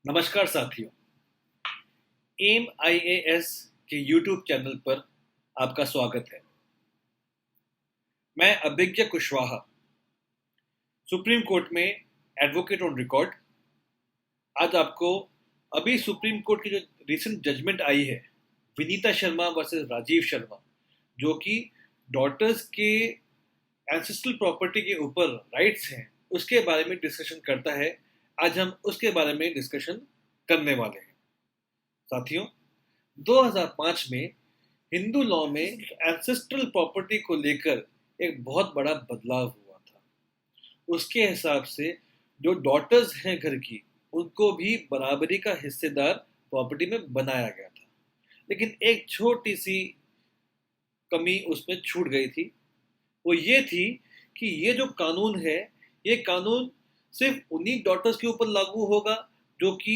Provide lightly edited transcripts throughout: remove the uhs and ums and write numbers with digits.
नमस्कार साथियों। M IAS के यूट्यूब चैनल पर आपका स्वागत है। मैं अभिज्ञ कुशवाहा, सुप्रीम कोर्ट में एडवोकेट ऑन रिकॉर्ड। आज आपको अभी सुप्रीम कोर्ट की जो रिसेंट जजमेंट आई है, विनीता शर्मा वर्सेस राजीव शर्मा, जो कि डॉटर्स के एंसेस्ट्रल प्रॉपर्टी के ऊपर राइट्स हैं, उसके बारे में डिस्कशन करता है। आज हम उसके बारे में डिस्कशन करने वाले हैं। साथियों, 2005 में हिंदू लॉ में एंसेस्ट्रल प्रॉपर्टी को लेकर एक बहुत बड़ा बदलाव हुआ था। उसके हिसाब से जो डॉटर्स हैं घर की, उनको भी बराबरी का हिस्सेदार प्रॉपर्टी में बनाया गया था। लेकिन एक छोटी सी कमी उसमें छूट गई थी। वो ये थी कि ये जो कानून है, ये कानून सिर्फ उन्हीं डॉटर्स के ऊपर लागू होगा जो कि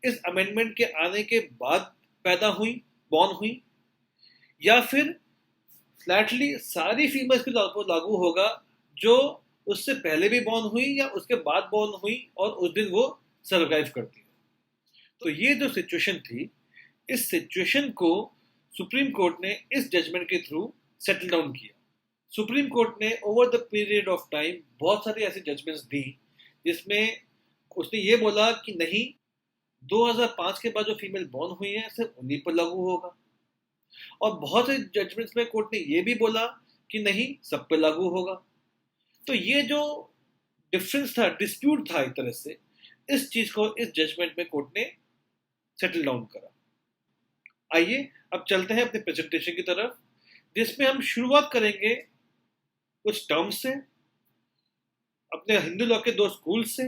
इस अमेंडमेंट के आने के बाद पैदा हुई, बॉर्न हुई, या फिर फ्लैटली सारी फीमेल्स के लागू होगा जो उससे पहले भी बॉर्न हुई या उसके बाद बॉर्न हुई और उस दिन वो सर्वाइव करती है। तो ये जो सिचुएशन थी, इस सिचुएशन को सुप्रीम कोर्ट ने इस जजमेंट के थ्रू सेटल डाउन किया। सुप्रीम कोर्ट ने over the period of time बहुत सारी ऐसी जजमेंट्स दी जिसमें उसने ये बोला कि नहीं, 2005 के बाद जो फीमेल बॉर्न हुई है सिर्फ उन्हीं पर लागू होगा। और बहुत से जजमेंट्स में कोर्ट ने यह भी बोला कि नहीं, सब पे लागू होगा। तो ये जो डिफरेंस था, डिस्प्यूट था एक तरह से, इस चीज को इस जजमेंट में कोर्ट ने सेटल डाउन करा। आइए अब चलते हैं अपने प्रेजेंटेशन की तरफ, जिसमें हम शुरुआत करेंगे कुछ टर्म्स से, अपने हिंदू लॉ के दो स्कूल से।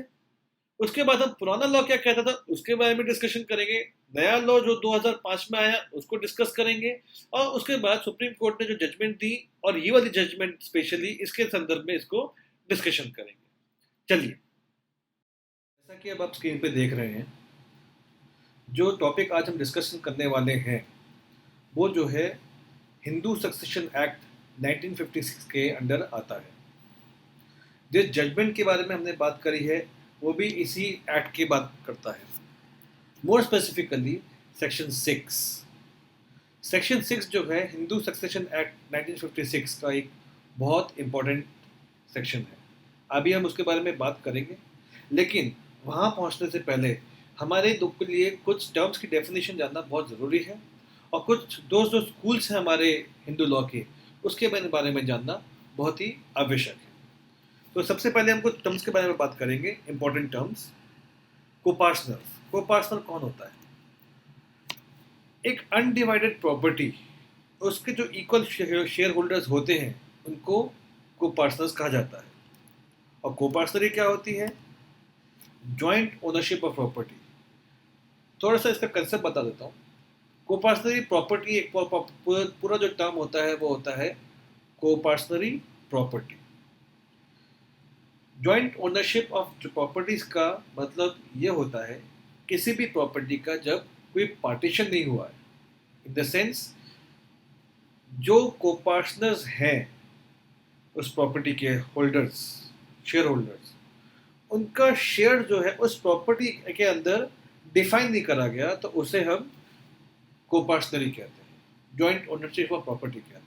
उसके बाद हम पुराना लॉ क्या कहता था उसके बारे में डिस्कशन करेंगे, नया लॉ जो 2005 में आया उसको डिस्कस करेंगे, और उसके बाद सुप्रीम कोर्ट ने जो जजमेंट दी और ये वाली जजमेंट स्पेशली इसके संदर्भ में इसको डिस्कशन करेंगे। चलिए, जैसा कि अब आप स्क्रीन पे देख रहे हैं, जो टॉपिक आज हम डिस्कशन करने वाले हैं वो जो है हिंदू सक्सेशन एक्ट 1956 के अंडर आता है। जिस जजमेंट के बारे में हमने बात करी है वो भी इसी एक्ट की बात करता है। More specifically section 6। सेक्शन 6 जो है हिंदू सक्सेशन एक्ट 1956 का एक बहुत इंपॉर्टेंट सेक्शन है। अभी हम उसके बारे में बात करेंगे, लेकिन वहाँ पहुँचने से पहले हमारे के लिए कुछ टर्म्स की डेफिनेशन जानना बहुत ज़रूरी है, और कुछ जो स्कूल्स हैं हमारे हिंदू लॉ के, उसके बारे में जानना बहुत ही आवश्यक है। तो सबसे पहले हम कुछ टर्म्स के बारे में बात करेंगे, इंपॉर्टेंट टर्म्स। कोपार्सनर। कोपार्सनर कौन होता है? एक अनडिवाइडेड प्रॉपर्टी, उसके जो इक्वल शेयर होल्डर्स होते हैं उनको कोपार्सनर्स कहा जाता है। और कोपार्सनरी क्या होती है? Joint ownership of property. थोड़ा सा इसका कंसेप्ट बता देता हूँ। कोपार्सनरी प्रॉपर्टी एक पूरा जो टर्म होता है वो होता है coparcenary property. Joint ownership of properties का मतलब ये होता है किसी भी प्रॉपर्टी का जब कोई पार्टीशन नहीं हुआ है, इन द सेंस जो कोपार्टनर्स हैं उस प्रॉपर्टी के होल्डर्स, शेयर होल्डर्स, उनका शेयर जो है उस प्रॉपर्टी के अंदर डिफाइन नहीं करा गया, तो उसे हम कोपार्टनरी कहते हैं, जॉइंट ओनरशिप ऑफ प्रॉपर्टी कहते हैं।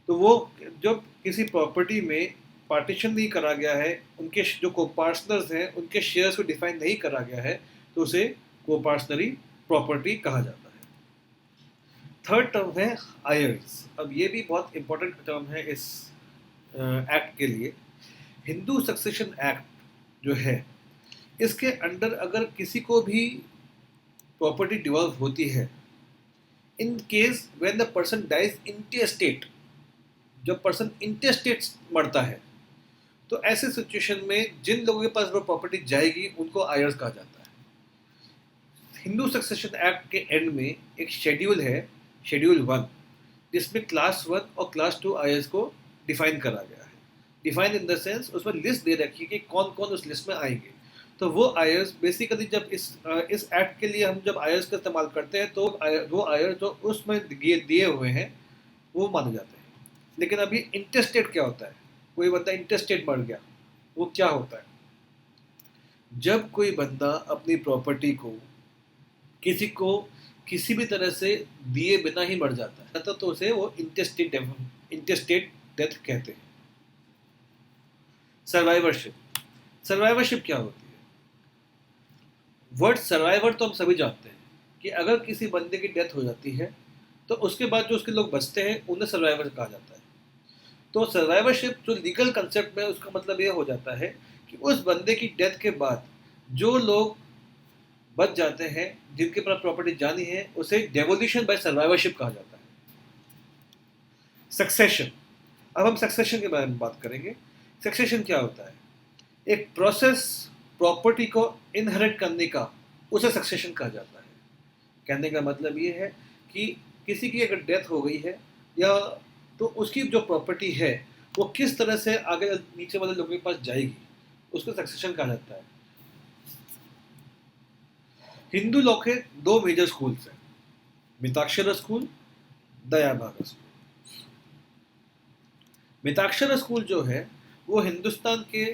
तो वो जब किसी प्रॉपर्टी में पार्टीशन नहीं करा गया है, उनके जो कोपार्टनर्स हैं उनके शेयर्स को डिफाइन नहीं करा गया है, तो उसे कोपार्टनरी प्रॉपर्टी कहा जाता है। थर्ड टर्म है आयर्स। अब ये भी बहुत इंपॉर्टेंट टर्म है इस एक्ट के लिए। हिंदू सक्सेशन एक्ट जो है, इसके अंडर अगर किसी को भी प्रॉपर्टी डिवॉल्व होती है, in case when the person dies intestate, जब पर्सन इंटेस्टेट मरता है, तो ऐसे सिचुएशन में जिन लोगों के पास वो प्रॉपर्टी जाएगी उनको आयर्स कहा जाता है। हिंदू सक्सेशन एक्ट के एंड में एक शेड्यूल है, शेड्यूल 1, जिसमें क्लास 1 और क्लास 2 आयर्स को डिफाइन करा गया है। डिफाइन इन द सेंस उसमें लिस्ट दे रखी है कि कौन कौन उस लिस्ट में आएंगे। तो वो आयर्स बेसिकली जब इस एक्ट के लिए हम जब आयर्स का इस्तेमाल करते हैं तो वो आयर्स जो उसमें दिए हुए हैं वो माने जाते हैं। लेकिन अभी इंटेस्टेट क्या होता है? कोई बंदा इंटेस्टेट मर गया, वो क्या होता है? जब कोई बंदा अपनी प्रॉपर्टी को किसी को किसी भी तरह से दिए बिना ही मर जाता है तो उसे वो इंटेस्टेट डेथ कहते हैं। सर्वाइवरशिप। सर्वाइवरशिप क्या होती है? वर्ड सर्वाइवर तो हम सभी जानते हैं कि अगर किसी बंदे की डेथ हो जाती है तो उसके बाद जो उसके लोग बचते हैं उन्हें सर्वाइवर कहा जाता है। तो सर्वाइवरशिप जो लीगल कंसेप्ट में उसका मतलब ये हो जाता है कि उस बंदे की डेथ के बाद जो लोग बच जाते हैं जिनके पास प्रॉपर्टी जानी है उसे डेवोल्यूशन बाय सर्वाइवरशिप कहा जाता है। सक्सेशन। अब हम सक्सेशन के बारे में बात करेंगे। सक्सेशन क्या होता है? एक प्रोसेस प्रॉपर्टी को इनहेरिट करने का, उसे सक्सेशन कहा जाता है। कहने का मतलब ये है कि किसी की अगर डेथ हो गई है या तो उसकी जो प्रॉपर्टी है वो किस तरह से आगे नीचे वाले लोगों के पास जाएगी, उसको सक्सेशन कहा जाता है। हिंदू लॉ के दो मेजर स्कूल्स हैं, Mitakshara school, Dayabhaga school. Mitakshara school जो है वो हिंदुस्तान के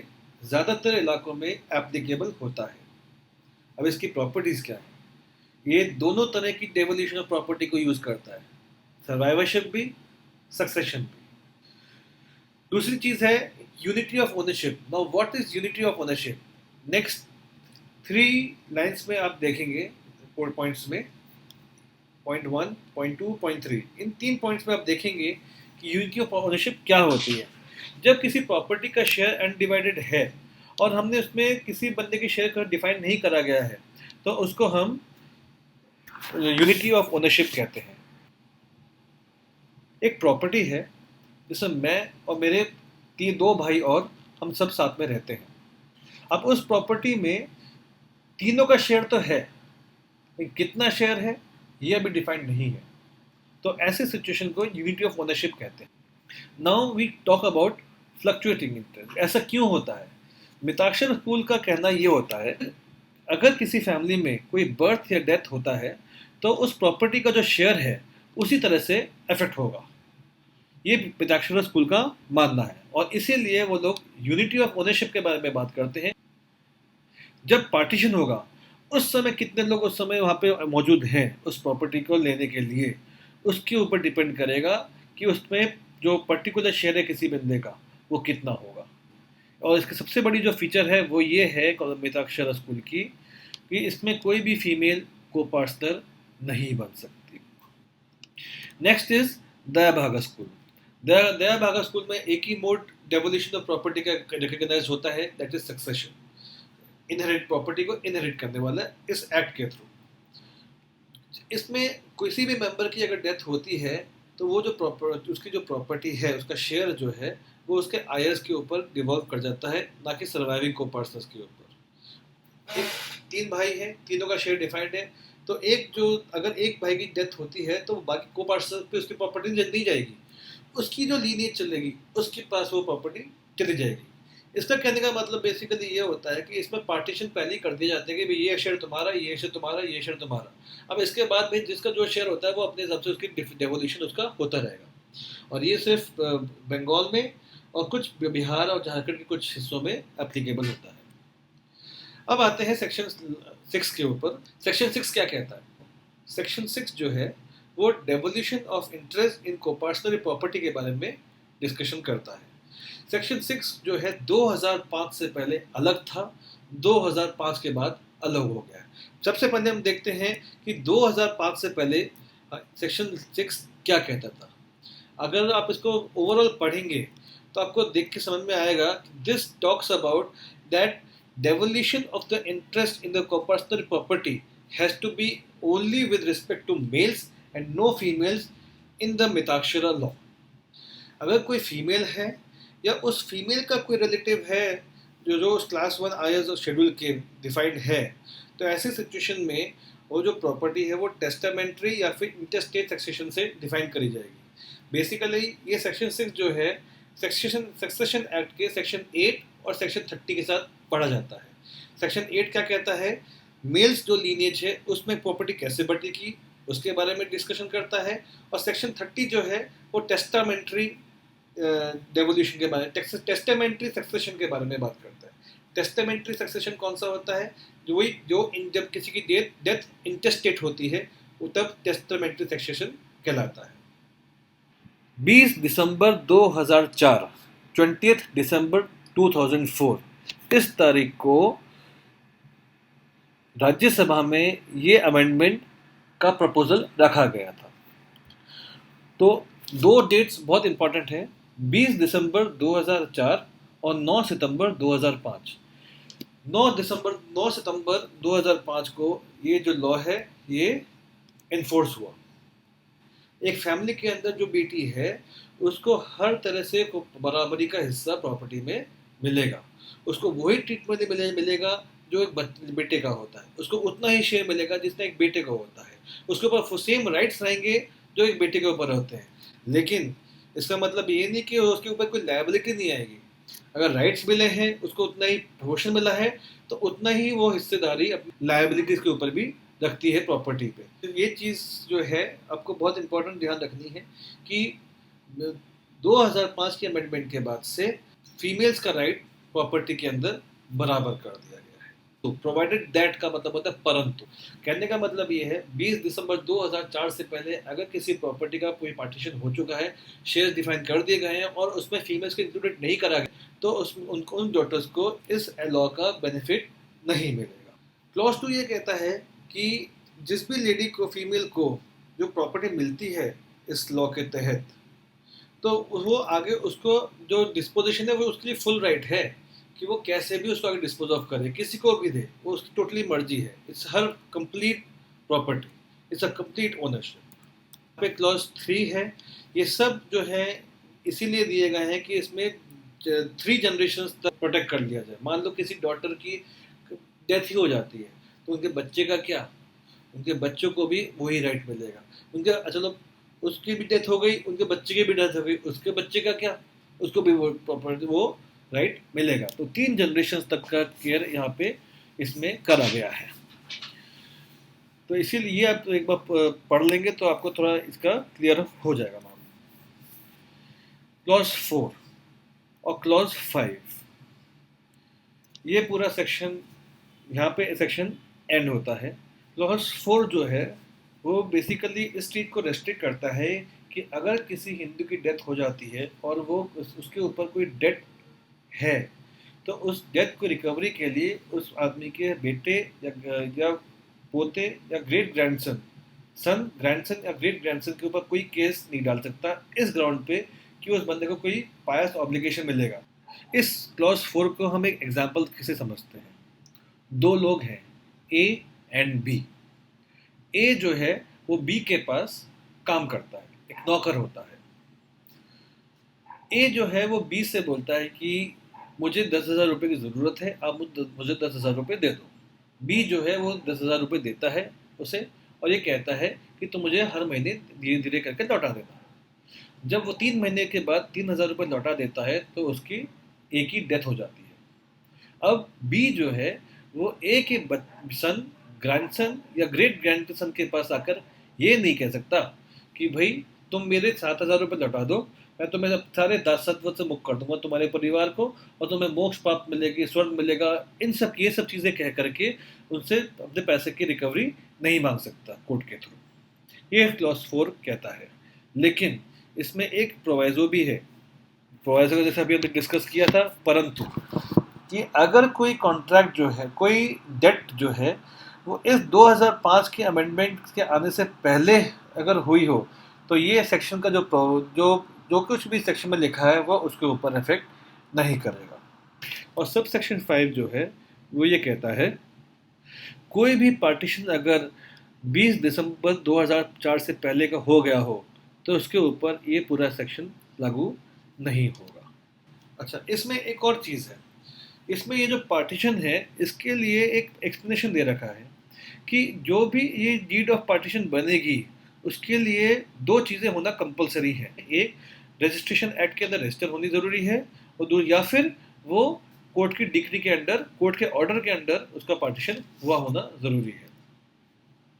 ज़्यादातर इलाकों में एप्लीकेबल होता है। अब इसकी प्रॉपर्टीज़ क्या है? ये दोनों तरह की डेवोल्यूशन ऑफ प्रॉपर्टी को यूज़ करता है, सर्वाइवरशिप भी, सक्सेशन भी। दूसरी चीज़ है unity of ownership. Now what is unity of ownership? Next 3 lines में आप देखेंगे, 4 पॉइंट्स में, पॉइंट 1, पॉइंट 2, पॉइंट 3, इन 3 पॉइंट्स में आप देखेंगे कि यूनिटी ऑफ ओनरशिप क्या होती है। जब किसी प्रॉपर्टी का शेयर अनडिवाइडेड है और हमने उसमें किसी बंदे के शेयर को डिफाइन नहीं करा गया है तो उसको हम यूनिटी ऑफ ओनरशिप कहते हैं। एक प्रॉपर्टी है जिसमें मैं और मेरे दो भाई और हम सब साथ में रहते हैं। अब उस प्रॉपर्टी में तीनों का शेयर तो है, लेकिन कितना शेयर है ये अभी डिफाइंड नहीं है। तो ऐसे सिचुएशन को यूनिटी ऑफ ओनरशिप कहते हैं। Now we talk about fluctuating interest. ऐसा क्यों होता है? मिताक्षर स्कूल का कहना ये होता है, अगर किसी फैमिली में कोई बर्थ या डेथ होता है तो उस प्रॉपर्टी का जो शेयर है उसी तरह से अफेक्ट होगा। ये मिताक्षर स्कूल का मानना है और इसीलिए वो लोग यूनिटी ऑफ ओनरशिप के बारे में बात करते हैं। जब पार्टीशन होगा उस समय कितने लोग उस समय वहाँ पे मौजूद हैं उस प्रॉपर्टी को लेने के लिए, उसके ऊपर डिपेंड करेगा कि उसमें जो पर्टिकुलर शेयर है किसी बंदे का वो कितना होगा। और इसकी सबसे बड़ी जो फीचर है वो ये है मिताक्षर स्कूल की कि इसमें कोई भी फीमेल को पार्टनर नहीं बन सकती। Next is Dayabhaga school. Dayabhaga school में एक ही मोड डेवोल्यूशन ऑफ प्रॉपर्टी का रिकॉग्नाइज होता है, that is succession. Inherit property को इनहेरिट करने वाला इस एक्ट के थ्रू। इसमें किसी भी मेंबर की अगर डेथ होती है तो वो जो उसकी जो प्रॉपर्टी है उसका शेयर जो है वो उसके आयर्स के ऊपर डिवॉल्व कर जाता है, ना कि सर्वाइविंग को पर्सनस के ऊपर। एक 3 भाई हैं, तीनों का शेयर डिफाइंड है, तो अगर एक भाई की डेथ होती है तो बाकी को पर्सनस पे उसकी प्रॉपर्टी नहीं जाएगी, उसकी जो लीनियज चलेगी उसके पास वो प्रॉपर्टी चली जाएगी। इसका कहने का मतलब बेसिकली ये होता है कि इसमें पार्टीशन पहले ही कर दिए जाते हैं कि भाई ये शेयर तुम्हारा, ये शेयर तुम्हारा, ये शेयर तुम्हारा। अब इसके बाद भाई जिसका जो शेयर होता है वो अपने हिसाब से उसकी डेवोल्यूशन उसका होता रहेगा। और ये सिर्फ बंगाल में और कुछ बिहार और झारखंड के कुछ हिस्सों में एप्लीकेबल होता है। अब आते हैं सेक्शन 6 के ऊपर। सेक्शन 6 क्या कहता है? सेक्शन 6 जो है वो devolution of interest in coparcenary property के बारे में डिस्कशन करता है। सेक्शन 6 जो है 2005 से पहले अलग था, 2005 के बाद अलग हो गया। सबसे पहले हम देखते हैं कि 2005 से पहले सेक्शन 6 क्या कहता था। अगर आप इसको ओवरऑल पढ़ेंगे तो आपको देख के समझ में आएगा, this talks about that devolution of the interest in the co-personal property has to be only with respect to males and no females in the Mitakshara law। अगर कोई फीमेल है या उस फीमेल का कोई रिलेटिव है जो उस क्लास 1 आयर्स और शेड्यूल के डिफाइंड है, तो ऐसे सिचुएशन में वो जो प्रॉपर्टी है वो टेस्टामेंट्री या फिर इंटरस्टेट सक्सेशन से डिफाइन करी जाएगी। बेसिकली ये सेक्शन 6 जो है सक्सेशन एक्ट के सेक्शन 8 और सेक्शन 30 के साथ पढ़ा जाता है। सेक्शन 8 क्या कहता है? मेल्स जो लीनेज है उसमें प्रॉपर्टी कैसे बटेगी उसके बारे में डिस्कशन करता है। और सेक्शन 30 जो है वो टेस्टामेंट्री डेवोल्यूशन के बारे में, टेस्टामेंट्री सक्सेशन के बारे में बात करता है। टेस्टामेंट्री सक्सेशन कौन सा होता है? जब किसी की डेथ इंटेस्टेट होती है वो तब टेस्टामेंट्री सक्सेशन कहलाता है। 20 दिसंबर 2004, 20 दिसंबर 2004, इस तारीख को राज्यसभा में ये अमेंडमेंट का प्रपोजल रखा गया था। तो दो डेट्स बहुत इंपॉर्टेंट हैं, 20 दिसंबर 2004 और 9 सितंबर 2005। 9 सितंबर 2005 को ये जो लॉ है ये इन्फोर्स हुआ। एक फैमिली के अंदर जो बेटी है उसको हर तरह से बराबरी का हिस्सा प्रॉपर्टी में मिलेगा। उसको वही ट्रीटमेंट मिलेगा जो एक बेटे का होता है, उसको उतना ही शेयर मिलेगा जितना एक बेटे का होता है। उसके ऊपर सेम राइट्स रहेंगे जो एक बेटे के ऊपर होते हैं। लेकिन इसका मतलब ये नहीं कि उसके ऊपर कोई लायबिलिटी नहीं आएगी। अगर राइट्स मिले हैं, उसको उतना ही पोर्शन मिला है, तो उतना ही वो हिस्सेदारी अपनी लायबिलिटीज के ऊपर भी रखती है प्रॉपर्टी पे। तो ये चीज़ जो है आपको बहुत इंपॉर्टेंट ध्यान रखनी है कि 2005 के अमेंडमेंट के बाद से फीमेल्स का राइट प्रॉपर्टी के अंदर बराबर कर दिया गया है। तो प्रोवाइडेड दैट का मतलब होता है परंतु। कहने का मतलब ये है 20 दिसंबर 2004 से पहले अगर किसी प्रॉपर्टी का कोई पार्टीशन हो चुका है, शेयर डिफाइन कर दिए गए हैं और उसमें फीमेल्स को इंक्लूडेड नहीं करा गया, तो उन डॉटर्स को इस लॉ का बेनिफिट नहीं मिलेगा। क्लॉज 2 ये कहता है कि जिस भी लेडी को, फीमेल को जो प्रॉपर्टी मिलती है इस लॉ के तहत, तो वो आगे उसको जो डिस्पोजिशन है वो उसके लिए फुल राइट है कि वो कैसे भी उसको आगे डिस्पोज ऑफ करे, किसी को भी दे, वो उसकी टोटली मर्जी है। It's her complete property, it's a complete ownership. पे क्लॉज 3 है, ये सब जो है इसीलिए दिए गए हैं कि इसमें 3 जनरेशन तक प्रोटेक्ट कर लिया जाए। मान लो किसी डॉटर की डेथ ही हो जाती है तो उनके बच्चे का क्या, उनके बच्चों को भी वही राइट मिलेगा। उनके चलो उसकी भी डेथ हो गई, उनके बच्चे की भी डेथ हो गई, उसके बच्चे का क्या, उसको भी वो प्रॉपर्टी वो राइट मिलेगा। तो 3 जनरेशन तक का केयर यहाँ पे इसमें करा गया है। तो इसीलिए आप एक बार पढ़ लेंगे तो आपको थोड़ा इसका क्लियर हो जाएगा मामला। क्लॉज 4 और क्लॉज 5, ये पूरा सेक्शन यहाँ पे सेक्शन एंड होता है। क्लॉज 4 जो है वो बेसिकली इस चीज़ को रेस्ट्रिक्ट करता है कि अगर किसी हिंदू की डेथ हो जाती है और वो उसके ऊपर कोई डेट है, तो उस डेथ को रिकवरी के लिए उस आदमी के बेटे या पोते या ग्रेट ग्रैंडसन, ग्रैंडसन या ग्रेट ग्रैंडसन के ऊपर कोई केस नहीं डाल सकता इस ग्राउंड पे कि उस बंदे को कोई पायस ऑब्लिगेशन मिलेगा। इस क्लॉज 4 को हम एक एग्जाम्पल किसे समझते हैं। 2 लोग हैं, ए एंड बी। ए जो है वो बी के पास काम करता है, एक नौकर होता है। ए जो है वो बी से बोलता है कि मुझे 10,000 रुपये की ज़रूरत है, आप मुझे 10,000 रुपये दे दो। बी जो है वो 10,000 रुपये देता है उसे और ये कहता है कि तुम मुझे हर महीने धीरे धीरे करके लौटा देना। जब वो 3 महीने के बाद 3,000 रुपये लौटा देता है तो उसकी ए की डेथ हो जाती है। अब बी जो है वो ए के सन, ग्रैंडसन या ग्रेट ग्रैंडसन के पास आकर ये नहीं कह सकता कि भाई तुम मेरे 7,000 रुपये लौटा दो, मैं तुम्हें सारे दासत्व से मुक्त कर दूंगा तुम्हारे परिवार को और तुम्हें मोक्ष प्राप्त मिलेगी, स्वर्ग मिलेगा। ये सब चीज़ें कह करके उनसे अपने पैसे की रिकवरी नहीं मांग सकता कोर्ट के थ्रू। ये क्लॉज 4 कहता है। लेकिन इसमें एक प्रोवाइजो भी है। प्रोवाइजो जैसे अभी हमने डिस्कस किया था, परंतु कि अगर कोई कॉन्ट्रैक्ट जो है, कोई डेट जो है वो इस 2005 के अमेंडमेंट के आने से पहले अगर हुई हो तो ये सेक्शन का जो कुछ भी सेक्शन में लिखा है वो उसके ऊपर इफेक्ट नहीं करेगा। और सब सेक्शन 5 जो है वो ये कहता है कोई भी पार्टीशन अगर 20 दिसंबर 2004 से पहले का हो गया हो तो उसके ऊपर ये पूरा सेक्शन लागू नहीं होगा। अच्छा, इसमें एक और चीज़ है, इसमें ये जो पार्टीशन है इसके लिए एक एक्सप्लेनेशन दे रखा है कि जो भी ये डीड ऑफ पार्टीशन बनेगी उसके लिए 2 चीज़ें होना कंपलसरी है। एक, रजिस्ट्रेशन एक्ट के अंदर रजिस्टर होनी ज़रूरी है और या फिर वो कोर्ट की डिक्री के अंडर, कोर्ट के ऑर्डर के अंडर उसका पार्टीशन हुआ होना ज़रूरी है।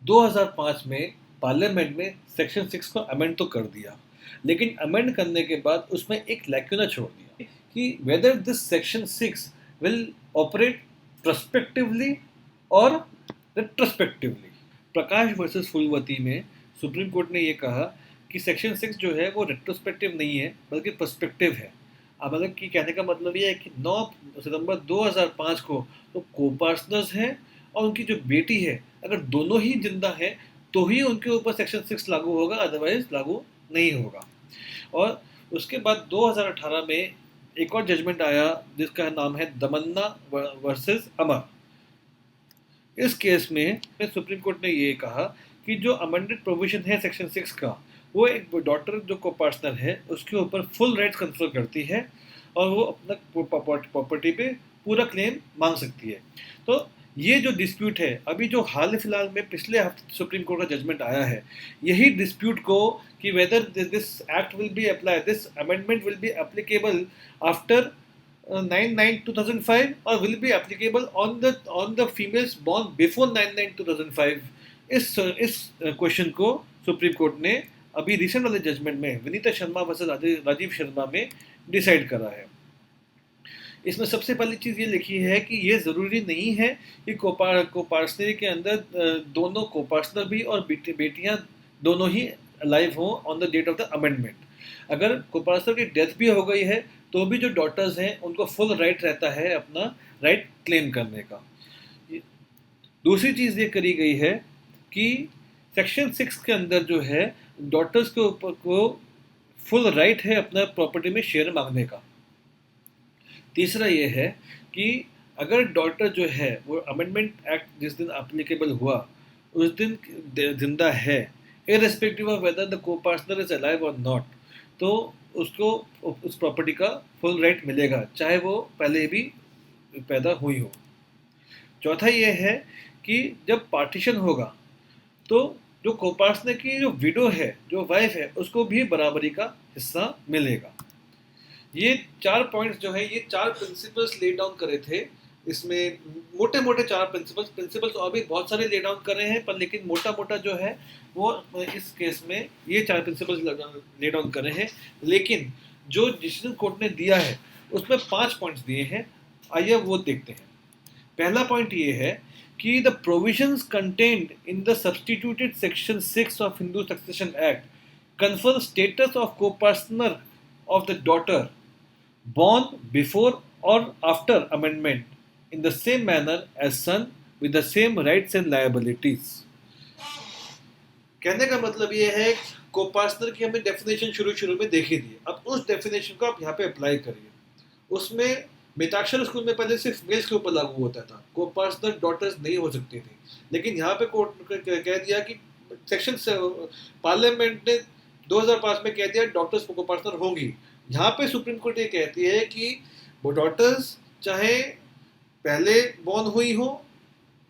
2005 में पार्लियामेंट में सेक्शन 6 को अमेंड तो कर दिया, लेकिन अमेंड करने के बाद उसमें एक लैक्यूना छोड़ दिया कि whether this section 6 will operate prospectively और retrospectively। प्रकाश वर्सेस फुलवती में सुप्रीम कोर्ट ने ये कहा कि सेक्शन 6 जो है वो रेट्रोस्पेक्टिव नहीं है बल्कि पर्सपेक्टिव है। अब मतलब कि कहने का मतलब ये है कि 9 सितंबर 2005 को तो को पार्टनर्स हैं और उनकी जो बेटी है अगर दोनों ही जिंदा हैं तो ही उनके ऊपर सेक्शन 6 लागू होगा, अदरवाइज लागू नहीं होगा। और उसके बाद 2018 में एक और जजमेंट आया जिसका नाम है दमन्ना वर्सेस अमर। इस केस में सुप्रीम कोर्ट ने ये कहा कि जो अमेंडेड प्रोविजन है सेक्शन 6 का वो एक डॉटर जो को पार्टनर है उसके ऊपर फुल राइट्स कंफर करती है और वो अपना प्रॉपर्टी पे पूरा क्लेम मांग सकती है। तो ये जो डिस्प्यूट है अभी जो हाल फिलहाल में पिछले हफ्ते सुप्रीम कोर्ट का जजमेंट आया है, यही डिस्प्यूट को कि whether this act will be apply, this amendment will be applicable after 9/9/2005 or will be applicable on the females born before 9/9/2005। इस क्वेश्चन को सुप्रीम कोर्ट ने अभी रिसेंट वाले जजमेंट में विनीता शर्मा वर्सेस राजीव शर्मा में डिसाइड करा है। इसमें सबसे पहली चीज़ ये लिखी है कि ये ज़रूरी नहीं है कि कोपार्सनरी के अंदर दोनों कोपार्सनर भी और बेटियां दोनों ही अलाइव हों on the date of the amendment. अगर कोपार्सनर की डेथ भी हो गई है तो भी जो डॉटर्स हैं उनको फुल राइट रहता है अपना राइट क्लेम करने का। दूसरी चीज़ ये करी गई है कि सेक्शन 6 के अंदर जो है डॉटर्स के ऊपर को फुल राइट है अपना प्रॉपर्टी में शेयर मांगने का। तीसरा ये है कि अगर डॉटर जो है वो अमेंडमेंट एक्ट जिस दिन एप्लीकेबल हुआ उस दिन जिंदा है, इररेस्पेक्टिव ऑफ वेदर द को पार्टनर इज अलाइव और नॉट, तो उसको उस प्रॉपर्टी का फुल राइट मिलेगा चाहे वो पहले भी पैदा हुई हो। चौथा ये है कि जब पार्टीशन होगा तो जो कोपार्टनर की जो विडो है, जो वाइफ है, उसको भी बराबरी का हिस्सा मिलेगा। ये 4 पॉइंट्स जो है ये 4 प्रिंसिपल्स ले डाउन करे थे। इसमें मोटे मोटे 4 प्रिंसिपल्स और भी बहुत सारे ले डाउन कर रहे हैं पर लेकिन मोटा मोटा जो है वो इस केस में ये 4 प्रिंसिपल्स ले डाउन कर रहे हैं। लेकिन जो डिसीजन कोर्ट ने दिया है उसमें 5 पॉइंट्स दिए हैं, आइए वो देखते हैं। पहला पॉइंट ये है कि the provisions contained in the substituted section 6 of Hindu succession act confer status of co-partner of the daughter born before or after amendment in the same manner as son with the same rights and liabilities। कहने का मतलब ये है को-पार्टनर की हमने definition शुरू में देखी थी, अब उस डेफिनेशन को आप यहाँ पे अप्लाई करिए। उसमें मिताक्षर स्कूल में पहले सिर्फ मेल्स के ऊपर लागू होता था, को-पार्टनर डॉटर्स नहीं हो सकती थी, लेकिन यहाँ पे कोर्ट कह दिया कि सेक्शन पार्लियामेंट ने 2005 में कह दिया डॉक्टर्स को पार्टनर होंगी। यहाँ पे सुप्रीम कोर्ट ये कहती है कि वो डॉक्टर्स चाहे पहले बॉर्न हुई हो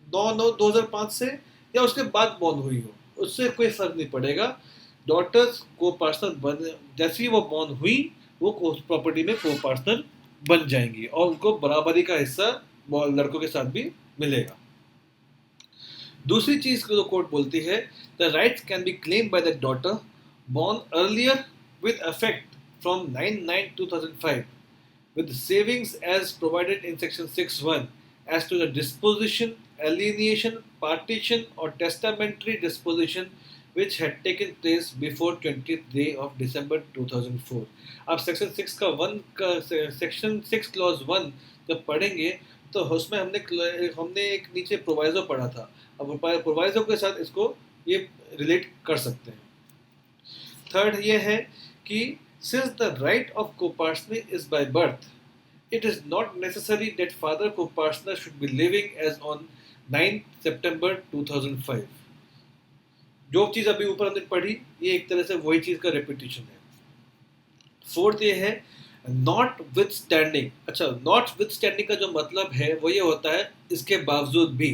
9/9/2005 से या उसके बाद बॉर्न हुई हो, उससे कोई फर्क नहीं पड़ेगा। डॉक्टर्स को पार्टनर बन, जैसे ही वो बॉर्न हुई वो प्रॉपर्टी में को पार्टनर बन जाएंगी और उनको बराबरी का हिस्सा लड़कों के साथ भी मिलेगा। दूसरी चीज को कोर्ट बोलती है the rights can be claim by the daughter born earlier with effect from 9/9/2005 with savings as provided in section 6(1) as to the disposition, alienation, partition or testamentary disposition which had taken place before 20th day of December 2004। अब section 6 का section 6 clause 1 जब पढ़ेंगे तो उसमें हमने एक नीचे proviso पढ़ा था। अब प्रोवाइजो के साथ इसको ये रिलेट कर सकते हैं। थर्ड ये है कि since the right of co-partner is by birth, it is not necessary that father co-partner should be living as on 9 September 2005। जो चीज अभी ऊपर हमने पढ़ी ये एक तरह से वही चीज का रेपिटेशन है। फोर्थ ये है नॉट विथ स्टैंडिंग। अच्छा, नॉट विथ स्टैंडिंग का जो मतलब है वो ये होता है इसके बावजूद भी,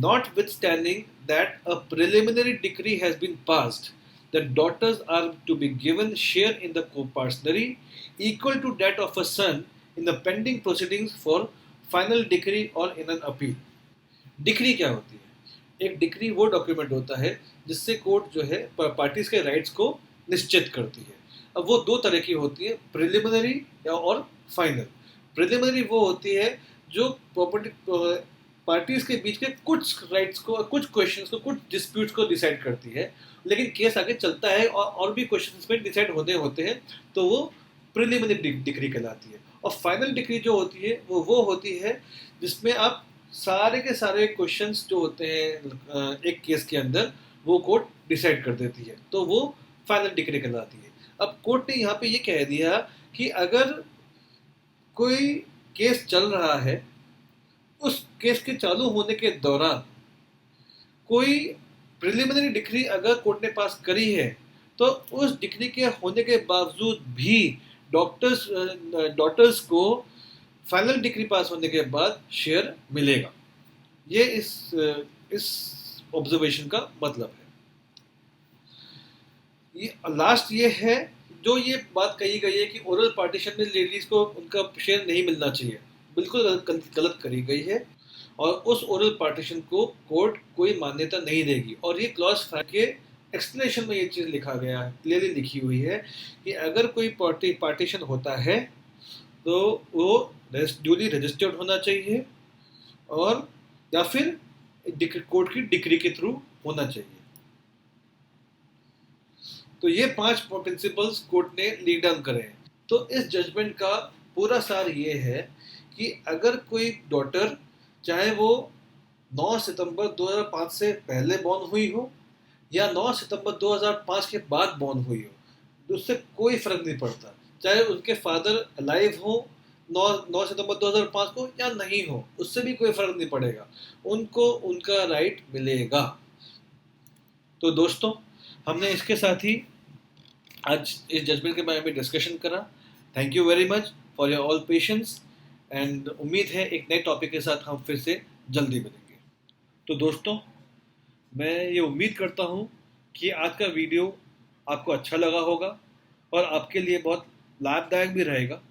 notwithstanding that a preliminary decree has been passed, the daughters are to be given share in the co-partnery equal to that of a son in the pending proceedings for final decree or in an appeal। Decree क्या होती है? एक decree वो document होता है जिससे court जो है पार्टीज के राइट्स को निश्चित करती है। अब वो दो तरह की होती है, प्रिलिमिनरी और फाइनल। प्रिलिमिनरी वो होती है जो प्रॉपर्टी पार्टीज के बीच के कुछ राइट्स को, कुछ क्वेश्चंस को, कुछ डिस्प्यूट्स को डिसाइड करती है, लेकिन केस आगे चलता है और भी क्वेश्चंस में डिसाइड होते हैं, तो वो प्रिलिमिनरी डिग्री कहलाती है। और फाइनल डिग्री जो होती है वो होती है जिसमें आप सारे के सारे क्वेश्चंस जो होते हैं एक केस के अंदर, वो कोर्ट डिसाइड कर देती है, तो वो फाइनल डिग्री कहलाती है। अब कोर्ट ने यहाँ पे ये कह दिया कि अगर कोई केस चल रहा है, उस केस के चालू होने के दौरान कोई प्रिलिमिनरी डिग्री अगर कोर्ट ने पास करी है, तो उस डिग्री के होने के बावजूद भी डॉक्टर्स को फाइनल डिग्री पास होने के बाद शेयर मिलेगा। ये इस ऑब्जर्वेशन का मतलब है। ये लास्ट ये है जो ये बात कही गई है कि ओरल पार्टीशन में लेडीज को उनका शेयर नहीं मिलना चाहिए, बिल्कुल गलत करी गई है, और उस ओरल पार्टीशन को कोर्ट कोई मान्यता नहीं देगी। और ये क्लॉज 5 के एक्सप्लेनेशन में ये चीज़ लिखा गया है, क्लियरली लिखी हुई है कि अगर कोई पार्टीशन होता है तो वो ड्यूली रजिस्टर्ड होना चाहिए, और या फिर कोर्ट की डिक्री के थ्रू होना चाहिए। तो ये 5 प्रिंसिपल्स कोर्ट ने ली डाउन करे हैं। तो इस जजमेंट का पूरा सार ये है कि अगर कोई डॉटर, चाहे वो 9 सितंबर 2005 से पहले बॉर्न हुई हो या 9 सितंबर 2005 के बाद बॉर्न हुई हो, उससे कोई फर्क नहीं पड़ता। चाहे उनके फादर अलाइव हो 9 सितंबर 2005 को या नहीं हो, उससे भी कोई फर्क नहीं पड़ेगा, उनको उनका राइट मिलेगा। तो दोस्तों, हमने इसके साथ ही आज इस जजमेंट के बारे में डिस्कशन करा। Thank you very much for your all patience, and उम्मीद है एक नए टॉपिक के साथ हम फिर से जल्दी मिलेंगे। तो दोस्तों, मैं ये उम्मीद करता हूँ कि आज का वीडियो आपको अच्छा लगा होगा और आपके लिए बहुत लाभदायक भी रहेगा।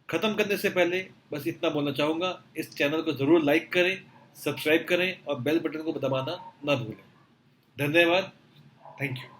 ख़त्म करने से पहले बस इतना बोलना चाहूँगा, इस चैनल को ज़रूर लाइक करें, सब्सक्राइब करें और बेल बटन को दबाना ना भूलें। धन्यवाद। Thank you.